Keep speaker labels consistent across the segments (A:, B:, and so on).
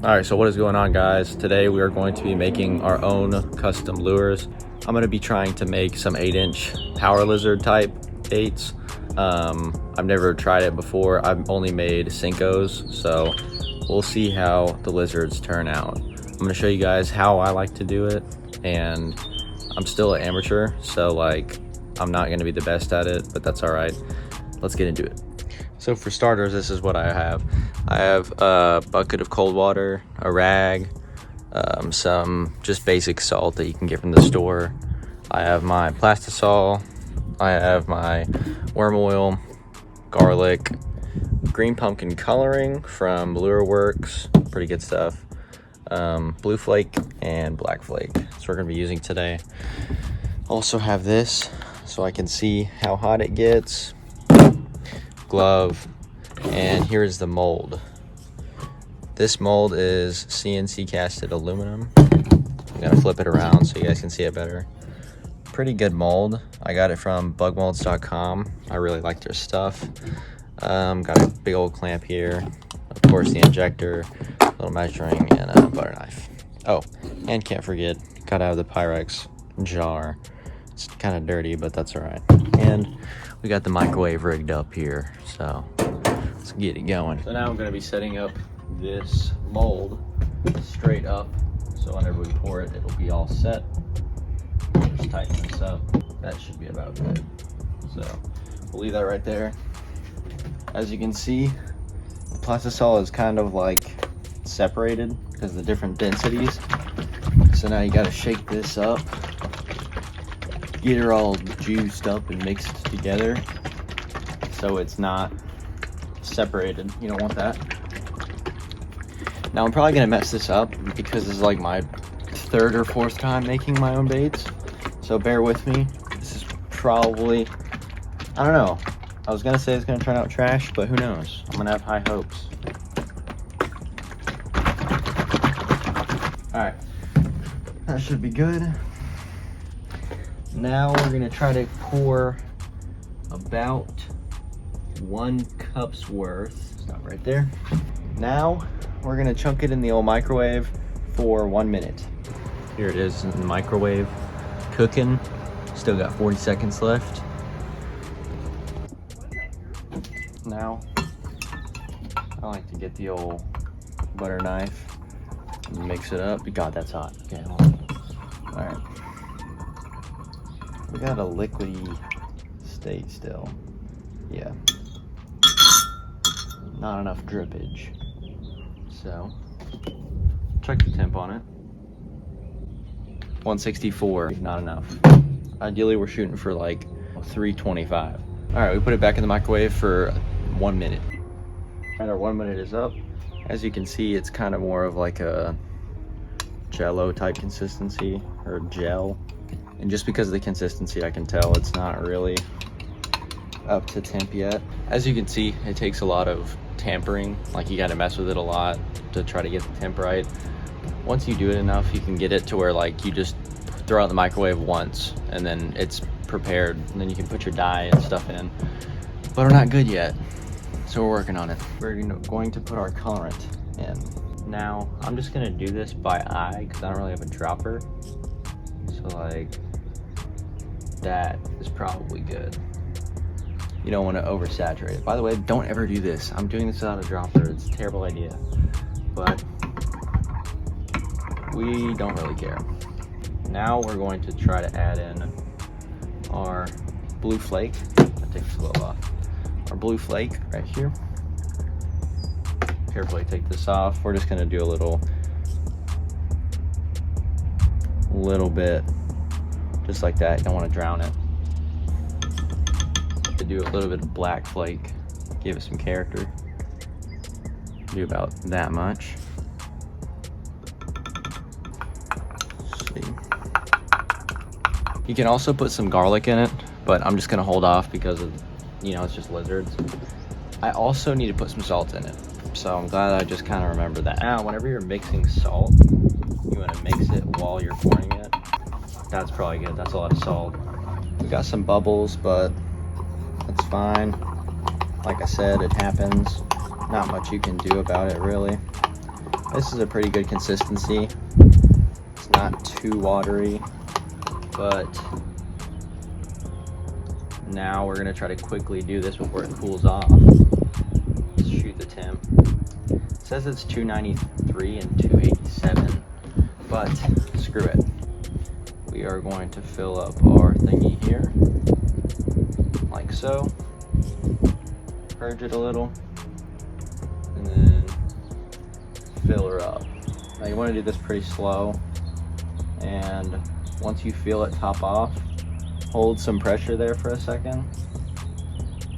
A: Alright, so what is going on, guys? Today we are going to be making our own custom lures. I'm going to be trying to make some 8-inch power lizard type baits. I've never tried it before. I've only made Senkos, so we'll see how the lizards turn out. I'm going to show you guys how I like to do it, and I'm still an amateur, so like I'm not going to be the best at it, but that's alright. Let's get into it. So for starters, this is what I have. I have a bucket of cold water, a rag, some just basic salt that you can get from the store. I have my plastisol, I have my worm oil, garlic, green pumpkin coloring from Lure Works, pretty good stuff, blue flake and black flake. So we're gonna be using today. Also have this so I can see how hot it gets. Glove, and here's the mold. This mold is CNC casted aluminum. I'm gonna flip it around so you guys can see it better. Pretty good mold. I got it from bugmolds.com. I really like their stuff. Got a big old clamp here. Of course, the injector, a little measuring, and a butter knife. Oh, and can't forget, gotta have the Pyrex jar. It's kind of dirty, but that's all right. And we got the microwave rigged up here, so let's get it going. So now I'm going to be setting up this mold straight up, so whenever we pour it, it'll be all set. Just tighten this up. That should be about good. So we'll leave that right there. As you can see, the plastisol is kind of like separated because of the different densities. So now you got to shake this up, get her all juiced up and mixed together so it's not separated. You don't want that. Now I'm probably gonna mess this up because this is like my third or fourth time making my own baits, so bear with me. This is probably, I don't know, I was gonna say it's gonna turn out trash, but who knows. I'm gonna have high hopes. All right, that should be good. Now we're gonna try to pour about 1 cup's worth. Stop right there. Now we're gonna chunk it in the old microwave for 1 minute. Here it is in the microwave, cooking. Still got 40 seconds left. Now, I like to get the old butter knife and mix it up. God, that's hot. Okay, hold on. All right. We got a liquidy state still. Yeah. Not enough drippage. So, check the temp on it. 164, not enough. Ideally, we're shooting for like 325. All right, we put it back in the microwave for 1 minute. And our 1 minute is up. As you can see, it's kind of more of like a jello type consistency, or gel. And just because of the consistency, I can tell it's not really up to temp yet. As you can see, it takes a lot of tampering. Like, you got to mess with it a lot to try to get the temp right. Once you do it enough, you can get it to where like you just throw it in the microwave once and then it's prepared, and then you can put your dye and stuff in. But we're not good yet, so we're working on it. We're going to put our colorant in. Now, I'm just gonna do this by eye because I don't really have a dropper. So like, that is probably good. You don't want to oversaturate it. By the way, don't ever do this. I'm doing this without a dropper. It's a terrible idea, but we don't really care. Now we're going to try to add in our blue flake. I'll take this glove off. Our blue flake right here. Carefully take this off. We're just gonna do a little bit, just like that. You don't want to drown it. To do a little bit of black flake, give it some character. Do about that much. Let's see. You can also put some garlic in it, but I'm just gonna hold off because of, you know, it's just lizards. I also need to put some salt in it, so I'm glad I just kind of remembered that. Now, whenever you're mixing salt, you want to mix it while you're pouring it. That's probably good. That's a lot of salt. We got some bubbles, but that's fine. Like I said, it happens. Not much you can do about it, really. This is a pretty good consistency. It's not too watery, but now we're gonna try to quickly do this before it cools off. Let's shoot the temp. It says it's 293 and 287, but screw it. We are going to fill up our thingy here, like so. Purge it a little, and then fill her up. Now you want to do this pretty slow, and once you feel it top off, hold some pressure there for a second,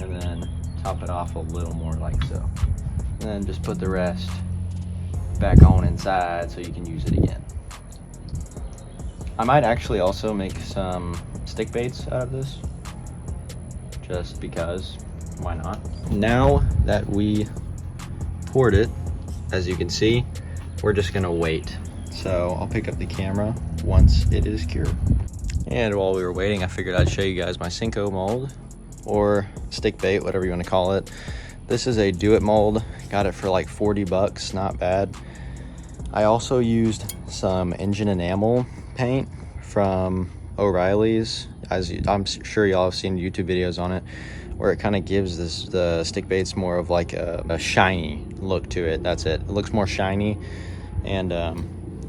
A: and then top it off a little more like so. And then just put the rest back on inside so you can use it again. I might actually also make some stick baits out of this, just because, why not? Now that we poured it, as you can see, we're just gonna wait. So I'll pick up the camera once it is cured. And while we were waiting, I figured I'd show you guys my Senko mold, or stick bait, whatever you want to call it. This is a Do It mold. Got it for like 40 bucks, not bad. I also used some engine enamel paint from O'Reilly's. I'm sure y'all have seen YouTube videos on it, where it kind of gives the stick baits more of like a shiny look to it. That's it. It looks more shiny. And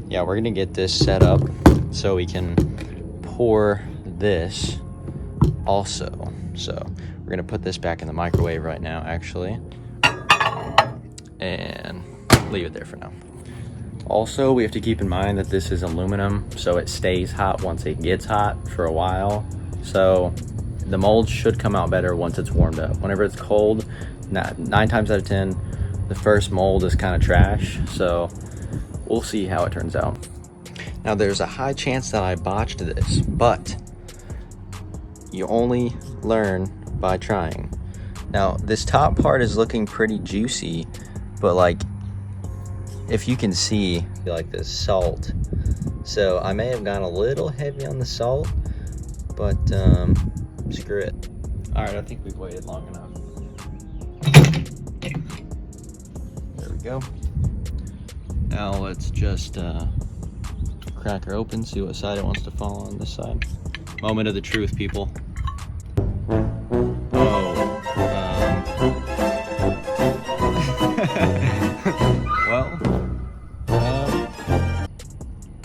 A: yeah, we're gonna get this set up so we can pour this also. So we're gonna put this back in the microwave right now, actually, and leave it there for now. Also, we have to keep in mind that this is aluminum, so it stays hot once it gets hot for a while. So the mold should come out better once it's warmed up. Whenever it's cold, 9 times out of 10, the first mold is kind of trash. So we'll see how it turns out. Now, there's a high chance that I botched this, but you only learn by trying. Now, this top part is looking pretty juicy, but like, if you can see, like this salt. So I may have gone a little heavy on the salt, but screw it. All right, I think we've waited long enough. There we go. Now let's just crack her open, see what side it wants to fall on. This side. Moment of the truth, people.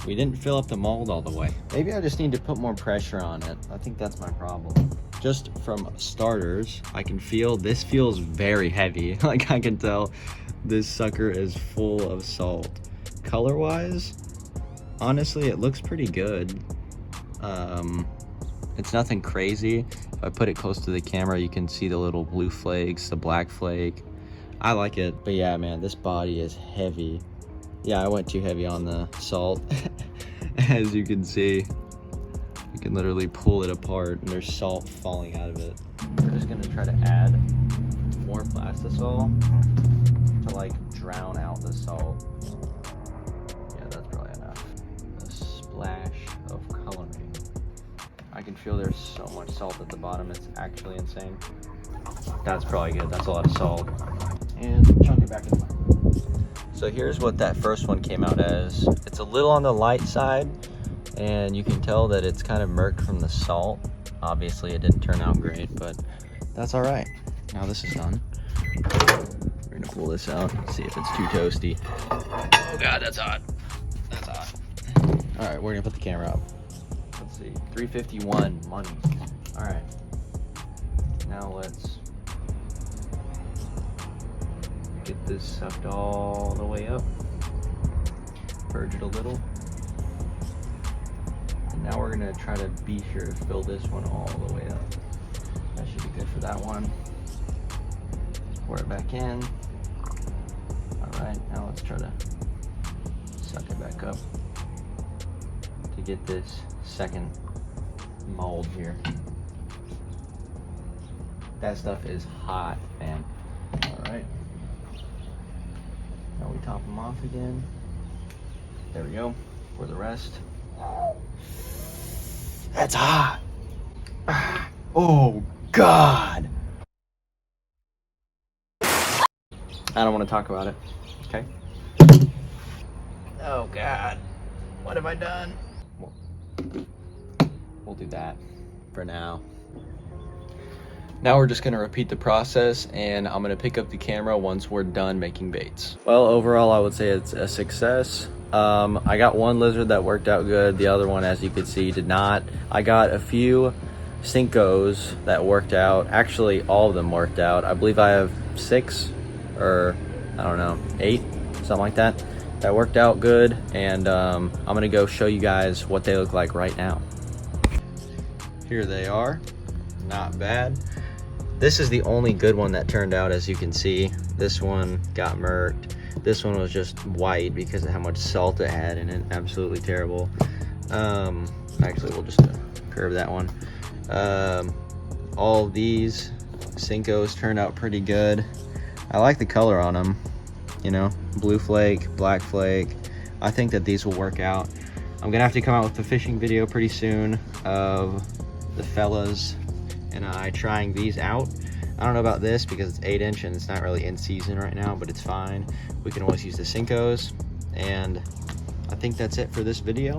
A: We didn't fill up the mold all the way. Maybe I just need to put more pressure on it. I think that's my problem. Just from starters, I can feel this feels very heavy. Like, I can tell this sucker is full of salt. Color-wise, honestly, it looks pretty good. It's nothing crazy. If I put it close to the camera, you can see the little blue flakes, the black flake. I like it, but yeah, man, this body is heavy. Yeah, I went too heavy on the salt. As you can see, you can literally pull it apart and there's salt falling out of it. We're just gonna try to add more plastisol to like drown out the salt. Yeah, that's probably enough. A splash of coloring. I can feel there's so much salt at the bottom, it's actually insane. That's probably good, that's a lot of salt. And chunk it back in the microwave. So here's what that first one came out as. It's a little on the light side, and you can tell that it's kind of murked from the salt. Obviously it didn't turn out great, but that's all right. Now this is done. We're gonna pull this out, see if it's too toasty. Oh God, that's hot. That's hot. All right, we're gonna put the camera up. Let's see, 351, money. All right, now let's get this sucked all the way up. Purge it a little. And now we're gonna try to be sure to fill this one all the way up. That should be good for that one. Pour it back in. All right, now let's try to suck it back up to get this second mold here. That stuff is hot, man. All right. Now we top them off again. There we go. For the rest. That's hot. Oh God. I don't want to talk about it. Okay. All right. Now let's try to get this sucked all the way up. Purge it a little. And now we're gonna try to be sure to fill this one all the way up. That should be good for that one. I don't want to talk about it. Okay. Oh God, what have I done? We'll do that for now. Now we're just gonna repeat the process, and I'm gonna pick up the camera once we're done making baits. Well, overall, I would say it's a success. I got one lizard that worked out good. The other one, as you can see, did not. I got a few Senkos that worked out. Actually, all of them worked out. I believe I have 6 or I don't know, 8, something like that. That worked out good, and I'm gonna go show you guys what they look like right now. Here they are, not bad. This is the only good one that turned out, as you can see. This one got murked. This one was just white because of how much salt it had in it. Absolutely terrible. Actually, we'll just curve that one. All these Senkos turned out pretty good. I like the color on them, you know, blue flake, black flake. I think that these will work out. I'm gonna have to come out with a fishing video pretty soon of the fellas and I trying these out. I don't know about this because it's 8-inch and it's not really in season right now, but it's fine. We can always use the Senkos, and I think that's it for this video.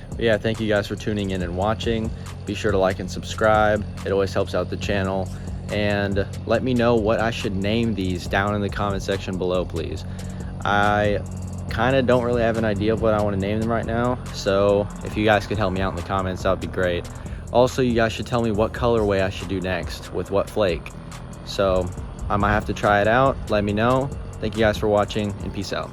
A: But yeah, thank you guys for tuning in and watching. Be sure to like and subscribe. It always helps out the channel. And let me know what I should name these down in the comment section below, please. I kind of don't really have an idea of what I want to name them right now, so if you guys could help me out in the comments, that would be great. Also, you guys should tell me what colorway I should do next with what flake. So I might have to try it out. Let me know. Thank you guys for watching, and peace out.